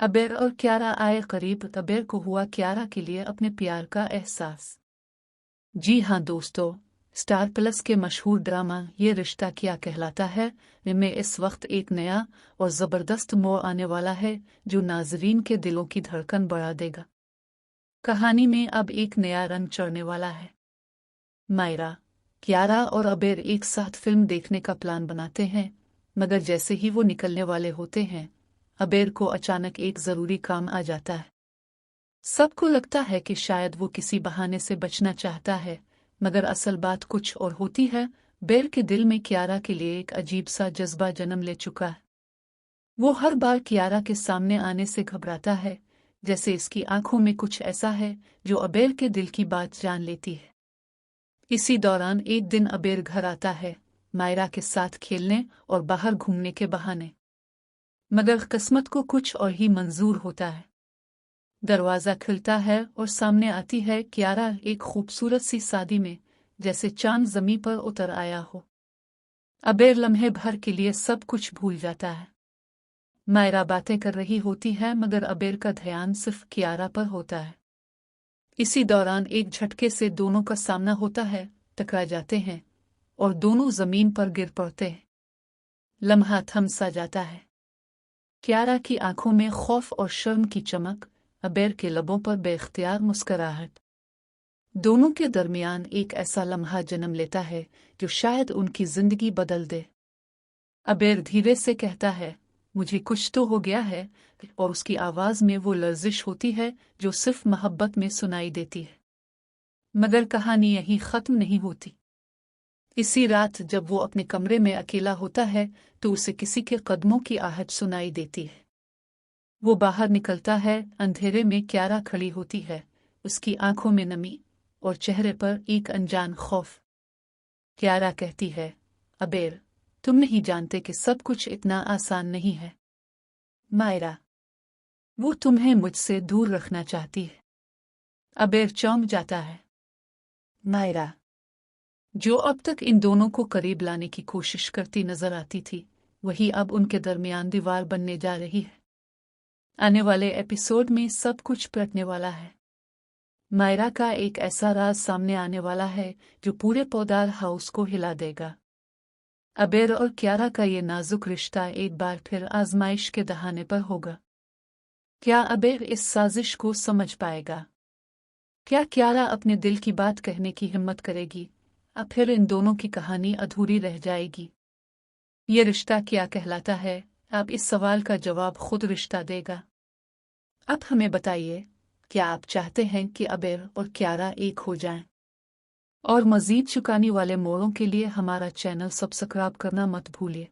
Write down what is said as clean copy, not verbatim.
अबेर और क्यारा आए करीब। अबेर को हुआ क्यारा के लिए अपने प्यार का एहसास। जी हाँ दोस्तों, स्टार प्लस के मशहूर ड्रामा ये रिश्ता क्या कहलाता है में इस वक्त एक नया और ज़बरदस्त मोड़ आने वाला है जो नाजरीन के दिलों की धड़कन बढ़ा देगा। कहानी में अब एक नया रंग चढ़ने वाला है। मायरा, क्यारा और अबेर एक साथ फिल्म देखने का प्लान बनाते हैं, मगर जैसे ही वो निकलने वाले होते हैं, अबेर को अचानक एक ज़रूरी काम आ जाता है। सबको लगता है कि शायद वो किसी बहाने से बचना चाहता है, मगर असल बात कुछ और होती है। बेर के दिल में क्यारा के लिए एक अजीब सा जज्बा जन्म ले चुका है। वो हर बार क्यारा के सामने आने से घबराता है, जैसे इसकी आंखों में कुछ ऐसा है जो अबेर के दिल की बात जान लेती है। इसी दौरान एक दिन अबेर घर आता है, मायरा के साथ खेलने और बाहर घूमने के बहाने। मगर किस्मत को कुछ और ही मंजूर होता है। दरवाज़ा खुलता है और सामने आती है क्यारा एक खूबसूरत सी शादी में, जैसे चांद ज़मीं पर उतर आया हो। अबेर लम्हे भर के लिए सब कुछ भूल जाता है। मायरा बातें कर रही होती है मगर अबेर का ध्यान सिर्फ क्यारा पर होता है। इसी दौरान एक झटके से दोनों का सामना होता है, टकरा जाते हैं और दोनों ज़मीन पर गिर पड़ते हैं। लम्हा थम सा जाता है। क्यारा की आंखों में खौफ और शर्म की चमक, अबेर के लबों पर बेख्तियार मुस्कुराहट। दोनों के दरमियान एक ऐसा लम्हा जन्म लेता है जो शायद उनकी जिंदगी बदल दे। अबेर धीरे से कहता है, मुझे कुछ तो हो गया है, और उसकी आवाज़ में वो लर्जिश होती है जो सिर्फ मोहब्बत में सुनाई देती है। मगर कहानी यहीं ख़त्म नहीं होती। इसी रात जब वो अपने कमरे में अकेला होता है तो उसे किसी के कदमों की आहट सुनाई देती है। वो बाहर निकलता है। अंधेरे में क्यारा खड़ी होती है, उसकी आंखों में नमी और चेहरे पर एक अनजान खौफ। क्यारा कहती है, अबेर, तुम नहीं जानते कि सब कुछ इतना आसान नहीं है। मायरा, वो तुम्हें मुझसे दूर रखना चाहती है। अबेर चौंक जाता है। मायरा, जो अब तक इन दोनों को करीब लाने की कोशिश करती नजर आती थी, वही अब उनके दरमियान दीवार बनने जा रही है। आने वाले एपिसोड में सब कुछ पलटने वाला है। मायरा का एक ऐसा राज सामने आने वाला है जो पूरे पौदार हाउस को हिला देगा। अबेर और क्यारा का ये नाजुक रिश्ता एक बार फिर आजमाइश के दहाने पर होगा। क्या अबेर इस साजिश को समझ पाएगा? क्या क्यारा अपने दिल की बात कहने की हिम्मत करेगी? अब फिर इन दोनों की कहानी अधूरी रह जाएगी। ये रिश्ता क्या कहलाता है? अब इस सवाल का जवाब खुद रिश्ता देगा। अब हमें बताइए, क्या आप चाहते हैं कि अबेर और क्यारा एक हो जाएं? और मज़ीद चुकाने वाले मोड़ों के लिए हमारा चैनल सब्सक्राइब करना मत भूलिए।